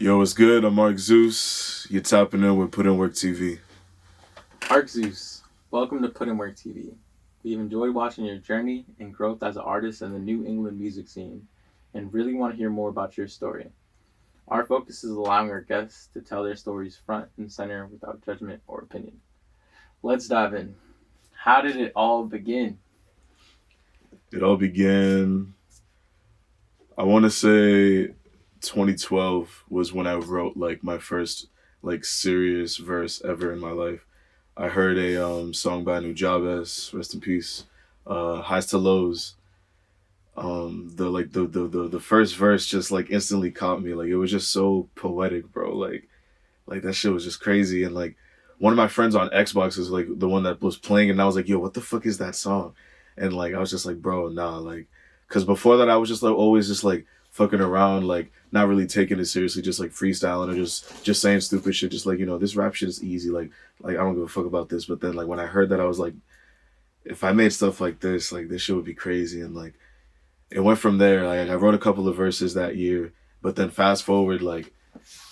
Yo, what's good? I'm Arkh Zeus. You're tapping in with PUTINWORKTV. Arkh Zeus, welcome to PUTINWORKTV. We've enjoyed watching your journey and growth as an artist in the New England music scene and really want to hear more about your story. Our focus is allowing our guests to tell their stories front and center without judgment or opinion. Let's dive in. How did it all begin? It all began, I want to say 2012 was when I wrote like my first like serious verse ever in my life. I heard a song by Nujabes, rest in peace, Highs to Lows. The first verse just like instantly caught me. Like it was just so poetic, bro. Like that shit was just crazy. And like one of my friends on Xbox is like the one that was playing, and I was like, yo, what the fuck is that song? And like I was just like, bro, nah, like, cause before that I was just like always just like fucking around, like not really taking it seriously, just like freestyling or just saying stupid shit, just like this rap shit is easy, like I don't give a fuck about this. But then like when I heard that, I was like, if I made stuff like this shit would be crazy. And like it went from there. Like I wrote a couple of verses that year, but then fast forward like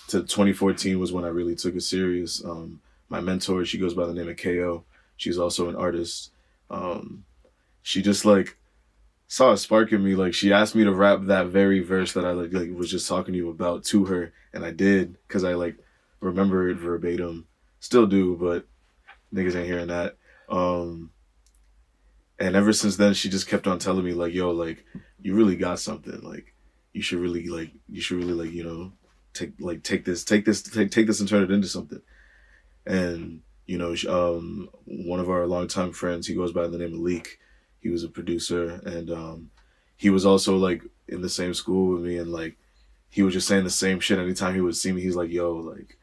to 2014 was when I really took it serious. My mentor, she goes by the name of KO. She's also an artist. Um, she just like saw a spark in me. Like she asked me to rap that very verse that I like was just talking to you about to her, and I did because I like remember it verbatim. Still do, but niggas ain't hearing that. Um, and ever since then, she just kept on telling me like, "Yo, like you really got something. Like you should really take this and turn it into something." And one of our longtime friends, he goes by the name of Leek. He was a producer, and he was also like in the same school with me, and like he was just saying the same shit anytime he would see me. He's like, "Yo, like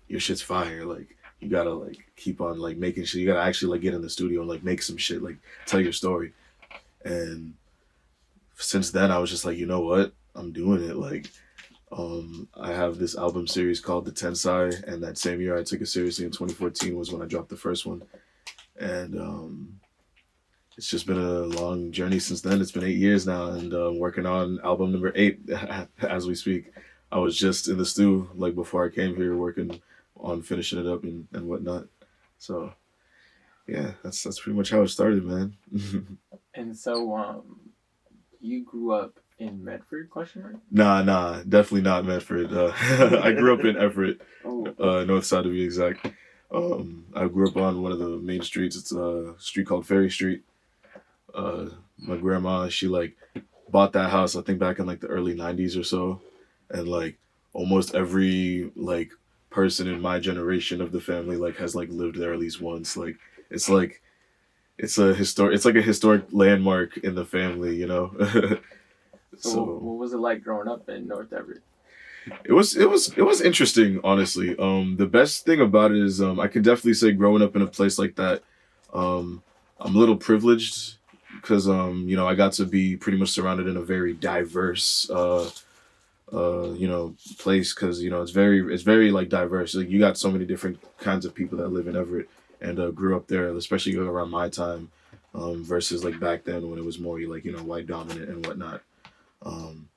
your shit's fire. Like you gotta like keep on like making shit. You gotta actually like get in the studio and like make some shit. Like tell your story." And since then, I was just like, you know what? I'm doing it. Like I have this album series called The Tensai, and that same year I took it seriously in 2014 was when I dropped the first one. And it's just been a long journey since then. It's been 8 years now, and working on album number 8 as we speak. I was just in the stew like before I came here, working on finishing it up and whatnot. So yeah, that's pretty much how it started, man. And so, you grew up in Medford? Question mark. Nah, definitely not Medford. I grew up in Everett, Oh, north side to be exact. I grew up on one of the main streets. It's a street called Ferry Street. My grandma, she like bought that house, I think back in like the early 90s or so. And like almost every like person in my generation of the family like has like lived there at least once. It's like it's like a historic landmark in the family, you know. so So what was it like growing up in North Everett? it was interesting, honestly. The best thing about it is I can definitely say growing up in a place like that, um, I'm a little privileged because I got to be pretty much surrounded in a very diverse place, because it's very like diverse. Like you got so many different kinds of people that live in Everett, and grew up there, especially around my time, versus like back then when it was more like white dominant and whatnot. Um,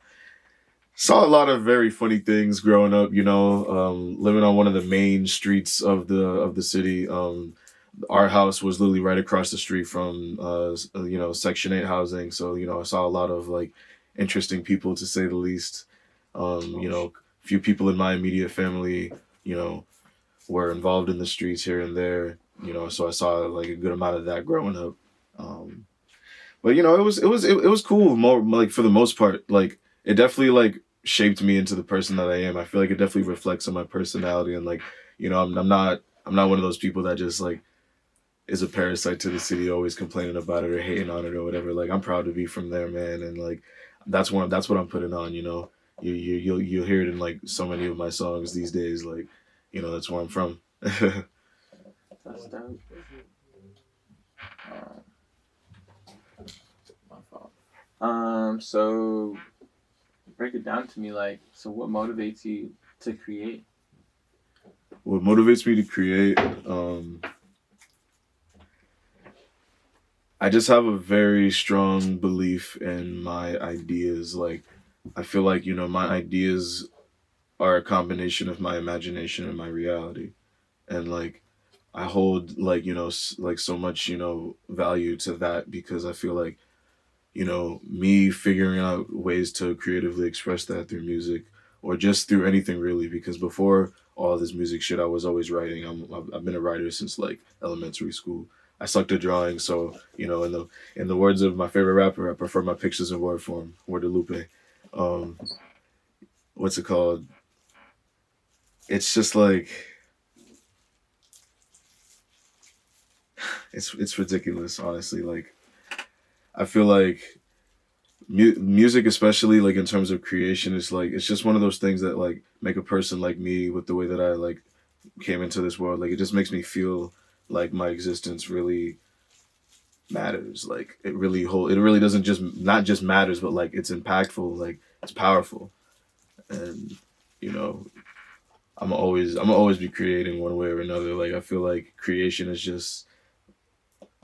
Saw a lot of very funny things growing up. Living on one of the main streets of the city. Our house was literally right across the street from Section 8 housing. So I saw a lot of like interesting people, to say the least. Few people in my immediate family, you know, were involved in the streets here and there. So I saw like a good amount of that growing up. Um, but it was cool. More like for the most part, like it definitely like shaped me into the person that I am. I feel like it definitely reflects on my personality, and like I'm not one of those people that just like is a parasite to the city, always complaining about it or hating on it or whatever. Like I'm proud to be from there, man, and like that's what I'm putting on. You'll hear it in like so many of my songs these days. Like that's where I'm from. That's dope. Um, my fault. So break it down to me, like, so what motivates you to create? What motivates me to create? I just have a very strong belief in my ideas. Like, I feel like, my ideas are a combination of my imagination and my reality. And like I hold like like so much value to that because I feel like me figuring out ways to creatively express that through music or just through anything really. Because before all this music shit, I was always writing. I've been a writer since like elementary school. I sucked at drawing, so in the words of my favorite rapper, I prefer my pictures in word form. Word de Lupe. Um, what's it called? It's just like it's ridiculous, honestly. Like I feel like music, especially like in terms of creation, is like it's just one of those things that like make a person like me with the way that I like came into this world. Like it just makes me feel like my existence really matters. Like it really doesn't just not just matters, but like it's impactful. Like it's powerful, and you know I'm always be creating one way or another. Like I feel like creation is just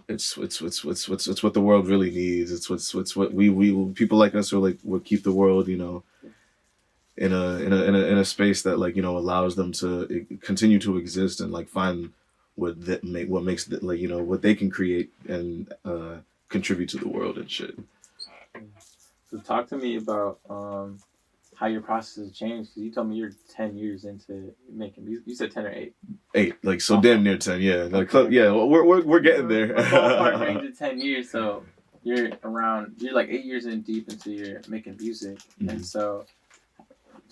it's what the world really needs. It's what we people like us are like what keep the world in a space that like allows them to continue to exist and like find what makes that like what they can create and contribute to the world and shit. So talk to me about how your process has changed. Because you told me you're 10 years into making music. You said 10 or 8. 8, like so, Okay. damn near 10. Yeah, like Okay. yeah, we're getting there. A ballpark range of 10 years. So you're like 8 years in deep into your making music, and so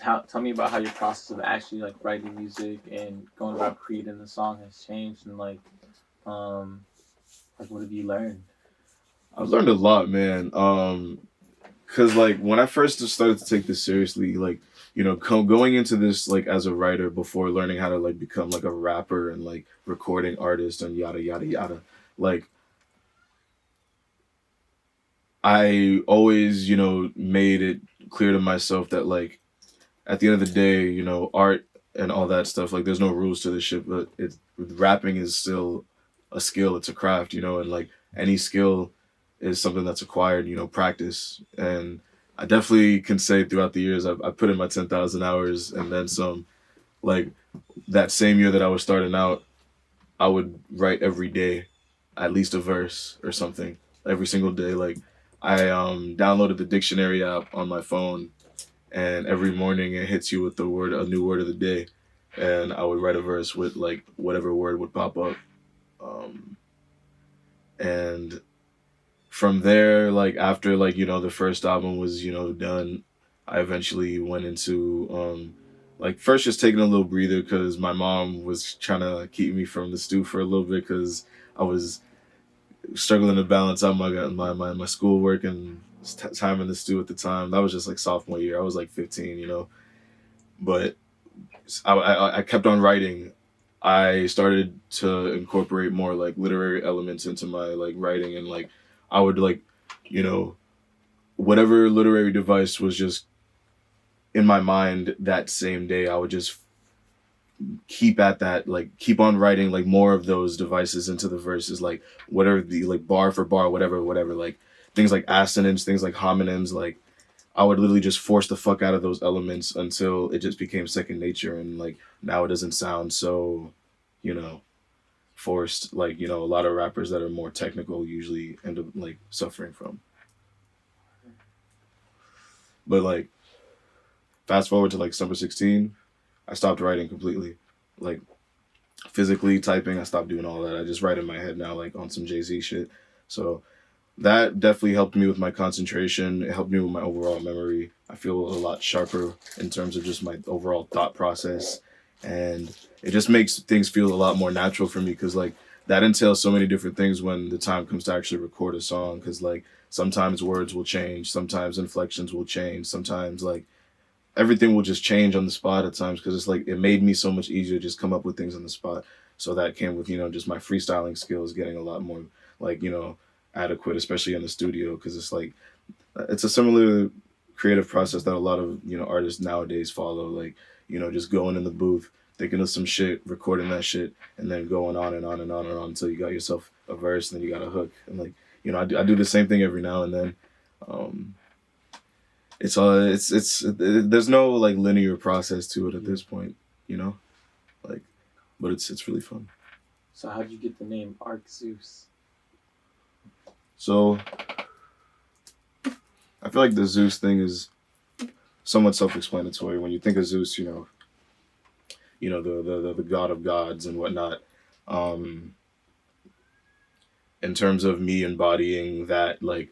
tell me about how your process of actually like writing music and going about creating the song has changed, and like what have you learned? I've learned a lot, man. Cause like when I first started to take this seriously, like going into this like as a writer before learning how to like become like a rapper and like recording artist and yada yada yada, like I always made it clear to myself that like at the end of the day, art and all that stuff, like there's no rules to this shit, but rapping is still a skill, it's a craft, and like any skill is something that's acquired, practice. And I definitely can say throughout the years I put in my 10,000 hours and then some. Like that same year that I was starting out, I would write every day, at least a verse or something, every single day. Like I downloaded the dictionary app on my phone, and every morning it hits you with a new word of the day, and I would write a verse with like whatever word would pop up, um, and from there, like after like the first album was done, I eventually went into like first just taking a little breather because my mom was trying to keep me from the stew for a little bit because I was struggling to balance out my schoolwork and time in the stew at the time. That was just like sophomore year. I was like 15, but I kept on writing. I started to incorporate more like literary elements into my like writing, and like I would like you know whatever literary device was just in my mind that same day, I would just keep at that, like keep on writing like more of those devices into the verses, like whatever the like bar for bar, whatever, like things like assonance, things like homonyms, like I would literally just force the fuck out of those elements until it just became second nature, and like now it doesn't sound so, you know, forced. Like a lot of rappers that are more technical usually end up like suffering from. But like fast forward to like summer 16, I stopped writing completely. Like physically typing, I stopped doing all that. I just write in my head now, like on some Jay-Z shit. So that definitely helped me with my concentration. It helped me with my overall memory. I feel a lot sharper in terms of just my overall thought process. And it just makes things feel a lot more natural for me because, like, that entails so many different things when the time comes to actually record a song. Because, like, sometimes words will change, sometimes inflections will change, sometimes, like, everything will just change on the spot at times because it's like it made me so much easier to just come up with things on the spot. So that came with just my freestyling skills getting a lot more like adequate, especially in the studio, because it's like it's a similar creative process that a lot of artists nowadays follow. Like just going in the booth, thinking of some shit, recording that shit, and then going on and on and on and on until you got yourself a verse, and then you got a hook, and like I do the same thing every now and then. Um, there's no like linear process to it at this point, you know, like, but it's really fun. So how did you get the name Arkh Zeus? So I feel like the Zeus thing is somewhat self-explanatory. When you think of Zeus, the god of gods and whatnot. Um, in terms of me embodying that, like,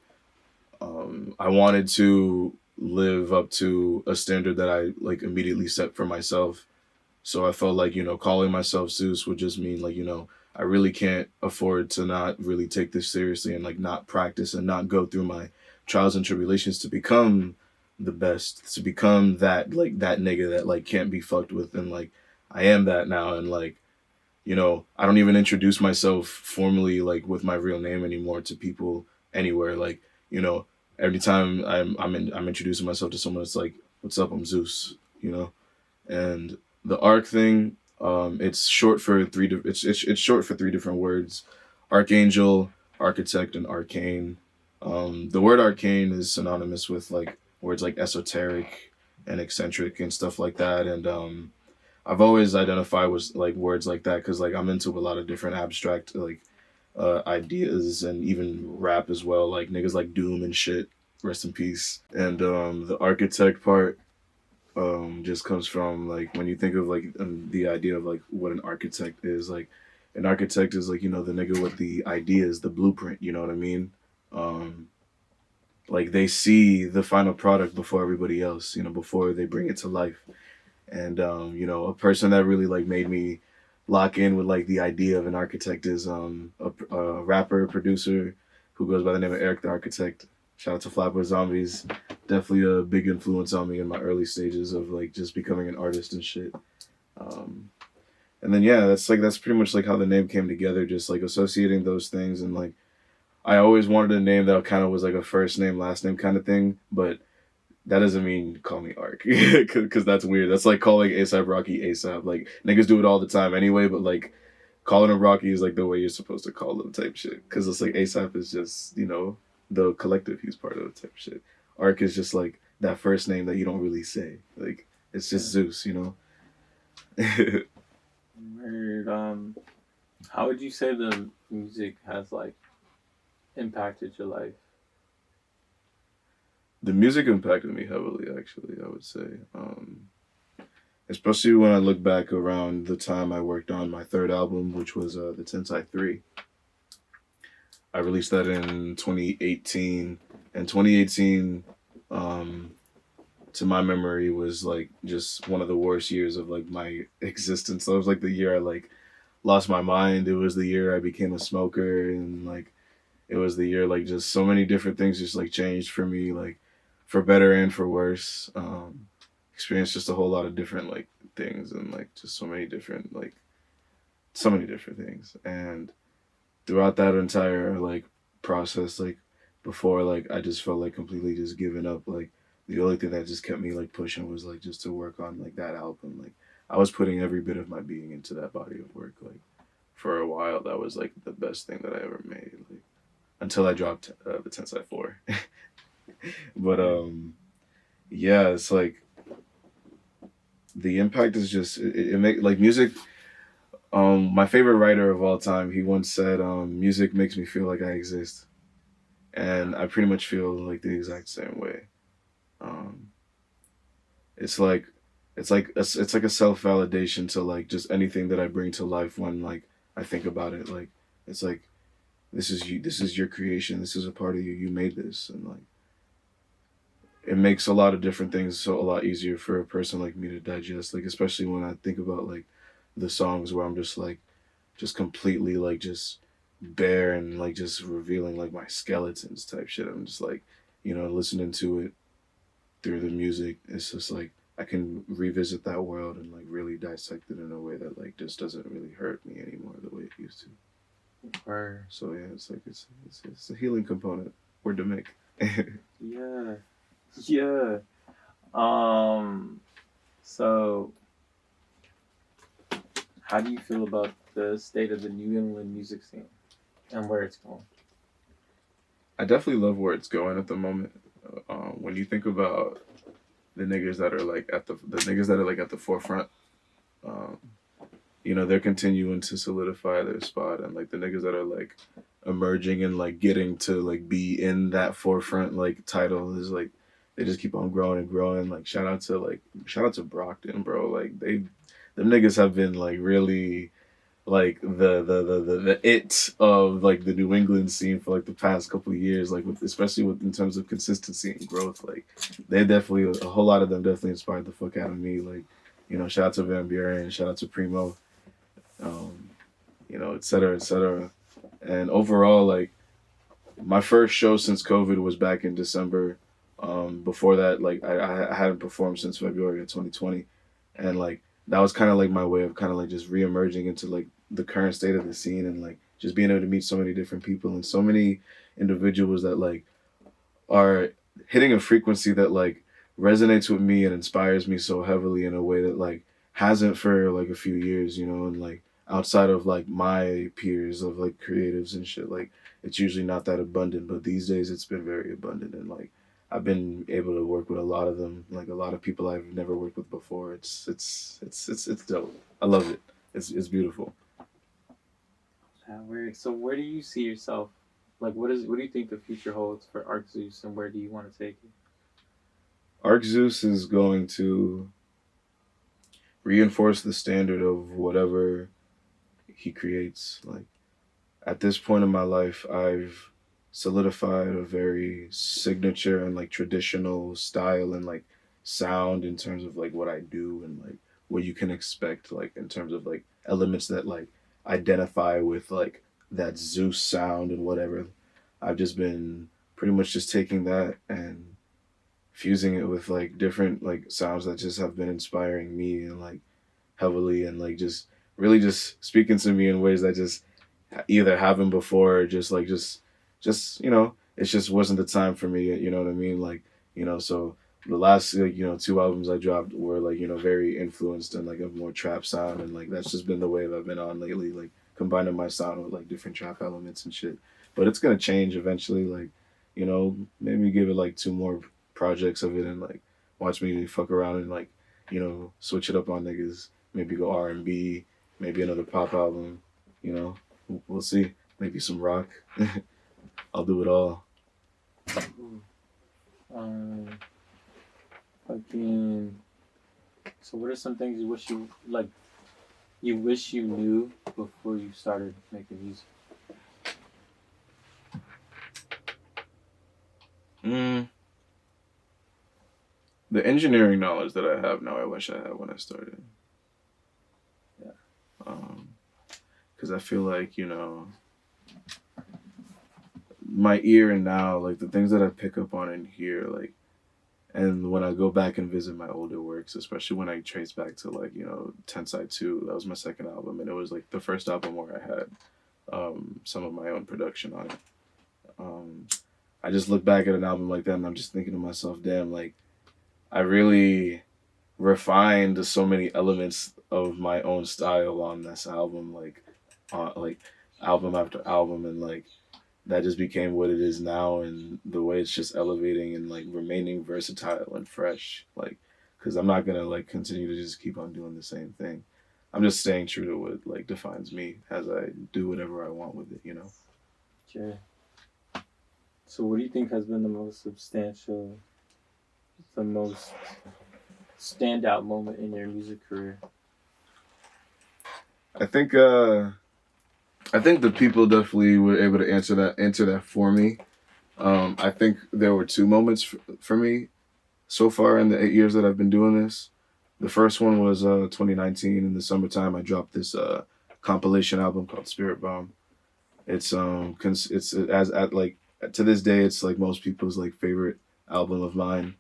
I wanted to live up to a standard that I like immediately set for myself. So I felt like, calling myself Zeus would just mean like, I really can't afford to not really take this seriously and like not practice and not go through my trials and tribulations to become the best, to become that nigga that like can't be fucked with. And like, I am that now. And like, I don't even introduce myself formally like with my real name anymore to people anywhere. Like, you know, every time I'm introducing myself to someone, it's like, "What's up? I'm Zeus." And the Arkh thing, it's short for it's short for three different words: archangel, architect, and arcane. The word arcane is synonymous with like words like esoteric and eccentric and stuff like that. And I've always identified with like words like that because like I'm into a lot of different abstract like ideas and even rap as well, like niggas like Doom and shit. Rest in peace. And the architect part just comes from like when you think of like the idea of like what an architect is. Like an architect is like the nigga with the ideas, the blueprint. You know what I mean? Um, like they see the final product before everybody else. Before they bring it to life. And a person that really like made me lock in with like the idea of an architect is a rapper producer who goes by the name of Arkh the Architect. Shout out to Flatbush Zombies. Definitely a big influence on me in my early stages of like just becoming an artist and shit. Um, and then yeah, that's pretty much like how the name came together. Just like associating those things and like I always wanted a name that kind of was like a first name last name kind of thing, but that doesn't mean call me Arkh, because that's weird. That's like calling ASAP Rocky ASAP. Like niggas do it all the time anyway, but like calling him Rocky is like the way you're supposed to call him type shit. Because it's like ASAP is just the collective he's part of type shit. Arkh is just like that first name that you don't really say. Like it's just Zeus. Weird. How would you say the music has like impacted your life? The music impacted me heavily, actually. I would say. Especially when I look back around the time I worked on my third album, which was the Tensai 3. I released that in 2018. And 2018, um, to my memory, was like just one of the worst years of like my existence. That was like the year I like lost my mind. It was the year I became a smoker, and like it was the year like just so many different things just like changed for me, like for better and for worse. Experienced just a whole lot of different like things and like just so many different things. And throughout that entire like process, like before like I just felt like completely just giving up. Like the only thing that just kept me like pushing was like just to work on like that album. Like I was putting every bit of my being into that body of work. Like for a while that was like the best thing that I ever made. Like until I dropped the Tensei 4. But yeah, it's like the impact is just it make like music. My favorite writer of all time, he once said, "Music makes me feel like I exist," and I pretty much feel like the exact same way. Um, it's like it's like a self validation to like just anything that I bring to life when like I think about it. Like it's like this is you, this is your creation, this is a part of you. You made this, and like it makes a lot of different things so a lot easier for a person like me to digest. Like especially when I think about like the songs where I'm just like just completely like just bare and like just revealing like my skeletons type shit. I'm just like listening to it through the music. It's just like I can revisit that world and like really dissect it in a way that like just doesn't really hurt me anymore the way it used to. Or So yeah, it's like it's a healing component. Word to make. yeah, yeah. Um. So, how do you feel about the state of the New England music scene and where it's going? I definitely love where it's going at the moment. When you think about the niggas that are like at the niggas that are like at the forefront, um, they're continuing to solidify their spot, and like the niggas that are like emerging and like getting to like be in that forefront like title is like they just keep on growing and growing. Like shout out to Brockton, bro. Like them niggas have been like really like the it of like the New England scene for like the past couple of years, like especially with in terms of consistency and growth. Like they definitely a whole lot of them definitely inspired the fuck out of me. Like shout out to Van Buren, shout out to Primo, um, et cetera, et cetera. And overall, like my first show since COVID was back in December. Before that, like I hadn't performed since February of 2020, and like that was kind of like my way of kind of like just reemerging into like the current state of the scene and like just being able to meet so many different people and so many individuals that like are hitting a frequency that like resonates with me and inspires me so heavily in a way that like hasn't for like a few years, and like outside of like my peers of like creatives and shit, like it's usually not that abundant, but these days it's been very abundant, and like I've been able to work with a lot of them, like a lot of people I've never worked with before. It's dope. I love it. It's beautiful. So where do you see yourself? Like, what do you think the future holds for Arkh Zeus, and where do you want to take it? Arc Zeus is going to reinforce the standard of whatever he creates. Like at this point in my life, I've solidified a very signature and like traditional style and like sound in terms of like what I do and like what you can expect like in terms of like elements that like identify with like that Zeus sound and whatever. I've just been pretty much just taking that and fusing it with like different like sounds that just have been inspiring me and like heavily and like just really just speaking to me in ways that just either haven't before or just it just wasn't the time for me, you know what I mean, like so the last like, two albums I dropped were like very influenced in like a more trap sound, and like that's just been the wave I've been on lately, like combining my sound with like different trap elements and shit. But it's gonna change eventually, like maybe give it like two more projects of it and like watch me fuck around and like switch it up on niggas, maybe go R&B, maybe another pop album, you know we'll see. Maybe some rock. I'll do it all. Um, Fucking. So, what are some things you wish you like? You wish you knew before you started making music? Mm, the engineering knowledge that I have now, I wish I had when I started. Yeah. Because I feel like my ear and now like the things that I pick up on and hear like, and when I go back and visit my older works, especially when I trace back to like Tensai 2, that was my second album, and it was like the first album where I had some of my own production on it. Um, I just look back at an album like that and I'm just thinking to myself, damn, like I really refined so many elements of my own style on this album, like album after album, and like that just became what it is now, and the way it's just elevating and like remaining versatile and fresh, like because I'm not gonna like continue to just keep on doing the same thing. I'm just staying true to what like defines me as I do whatever I want with it. Sure. So, what do you think has been the most standout moment in your music career? I think I think the people definitely were able to answer that for me. I think there were two moments for me so far in the 8 years that I've been doing this. The first one was 2019 in the summertime. I dropped this compilation album called Spirit Bomb. It's as at like to this day it's like most people's like favorite album of mine.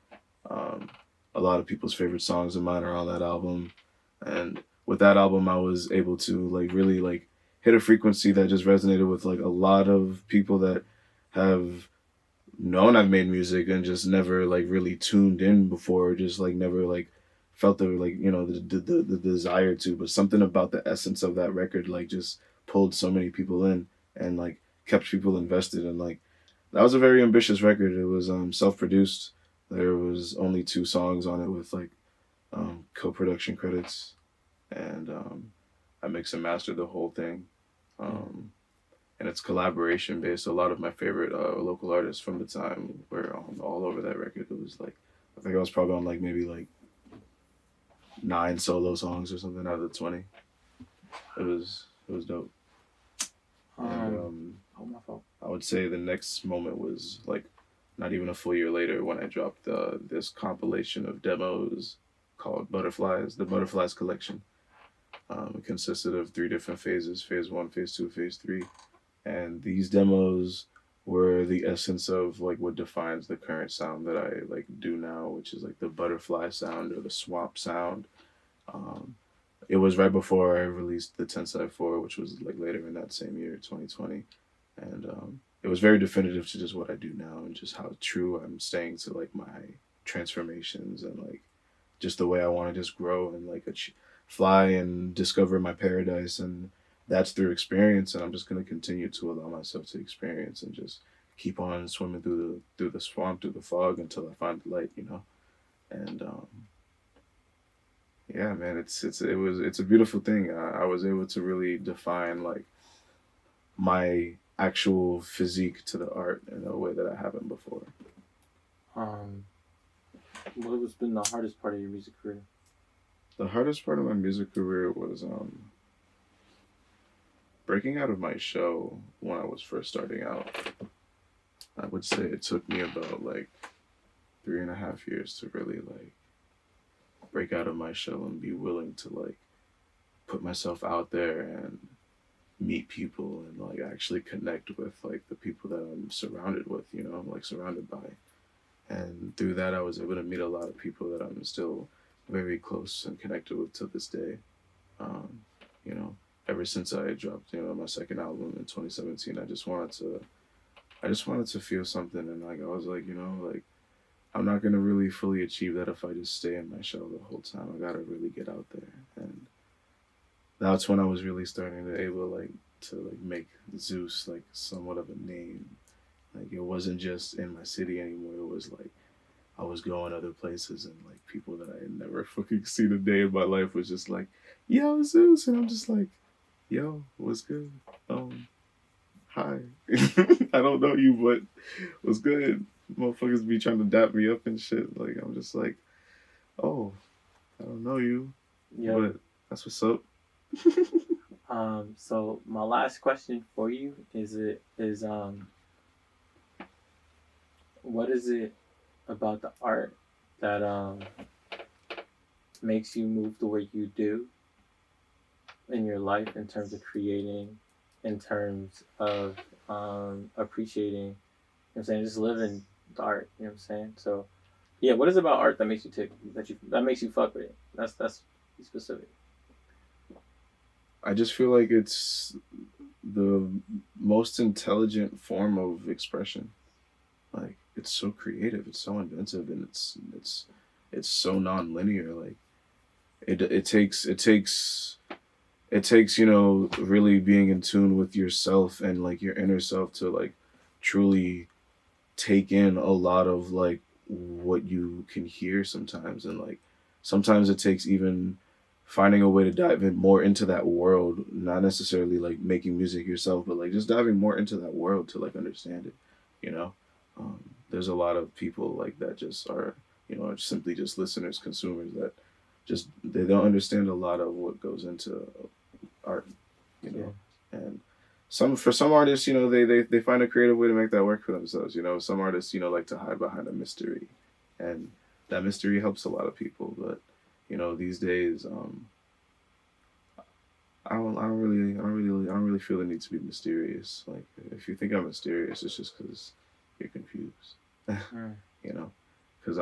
Um, a lot of people's favorite songs of mine are on that album, and with that album I was able to like really like hit a frequency that just resonated with like a lot of people that have known I've made music and just never like really tuned in before, just like never like felt the like the desire to, but something about the essence of that record like just pulled so many people in and like kept people invested, and like that was a very ambitious record. It was self-produced. There was only 2 songs on it with like co-production credits, and I mixed and mastered the whole thing. Yeah. Um, and it's collaboration based. A lot of my favorite local artists from the time were all over that record. It was like I think I was probably on like maybe like 9 solo songs or something out of the 20. It was dope. And Oh, my fault. I would say the next moment was like not even a full year later when I dropped this compilation of demos called Butterflies, the Butterflies Collection. It consisted of 3 different phases: phase one, phase two, phase three. And these demos were the essence of like what defines the current sound that I like do now, which is like the butterfly sound or the swamp sound. Um, it was right before I released the Tensei 4, which was like later in that same year, 2020, and it was very definitive to just what I do now and just how true I'm staying to like my transformations and like just the way I want to just grow and like fly and discover my paradise, and that's through experience. And I'm just gonna continue to allow myself to experience and just keep on swimming through the swamp, through the fog until I find the light, you know. And yeah, man, it's a beautiful thing. I was able to really define like my actual physique to the art in a way that I haven't before. Um, what has been the hardest part of your music career? The hardest part of my music career was breaking out of my shell when I was first starting out. I would say it took me about like 3.5 years to really like break out of my shell and be willing to like put myself out there and meet people and like actually connect with like the people that I'm surrounded with, you know, like surrounded by. And through that, I was able to meet a lot of people that I'm still very close and connected with to this day. Um, you know, ever since I dropped, my second album in 2017, I just wanted to feel something, and like I was like, like I'm not gonna really fully achieve that if I just stay in my shell the whole time. I gotta really get out there, and that's when I was really starting to able like to like make Zeus like somewhat of a name. Like it wasn't just in my city anymore. It was like I was going other places, and like people that I had never fucking seen a day in my life was just like, "Yo, Zeus," and I'm just like, "Yo, what's good? Hi. I don't know you, but what's good?" Motherfuckers be trying to dap me up and shit. Like I'm just like, "Oh, I don't know you, Yep. but that's what's up." So my last question for you is what is it about the art that makes you move the way you do in your life in terms of creating, in terms of appreciating, you know what I'm saying, just living the art, you know what I'm saying? So yeah, what is it about art that makes you tick, that makes you fuck with it? That's be specific. I just feel like it's the most intelligent form of expression. Like it's so creative, it's so inventive, and it's so non-linear. Like it takes really being in tune with yourself and like your inner self to like truly take in a lot of like what you can hear sometimes, and like sometimes it takes even finding a way to dive in more into that world, not necessarily like making music yourself, but like just diving more into that world to like understand it, you know. There's a lot of people like that just are, simply just listeners, consumers that just they don't understand a lot of what goes into art, you Yeah. know. And for some artists, they find a creative way to make that work for themselves. Some artists, like to hide behind a mystery, and that mystery helps a lot of people. But these days, I don't really feel the need to be mysterious. Like if you think I'm mysterious, it's just because you're confused. Mm. you know, because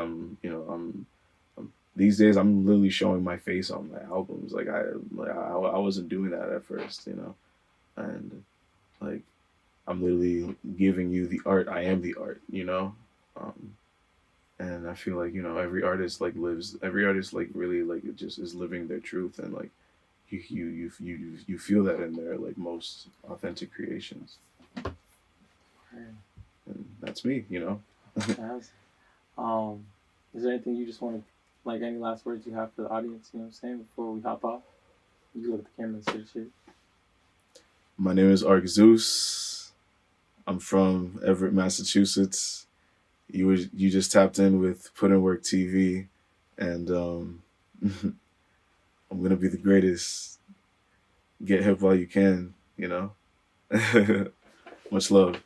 these days I'm literally showing my face on my albums. I wasn't doing that at first, and like I'm literally giving you the art. I am the art. Um, and I feel like every artist like really like it just is living their truth, and like you feel that in their like most authentic creations. Right. And that's me, you know. Yes. Is there anything you just want to, like, any last words you have for the audience? You know what I'm saying, before we hop off? You look at the camera and say shit. My name is Arkh Zeus. I'm from Everett, Massachusetts. You just tapped in with Put in Work TV, and I'm gonna be the greatest. Get hip while you can, you know. Much love.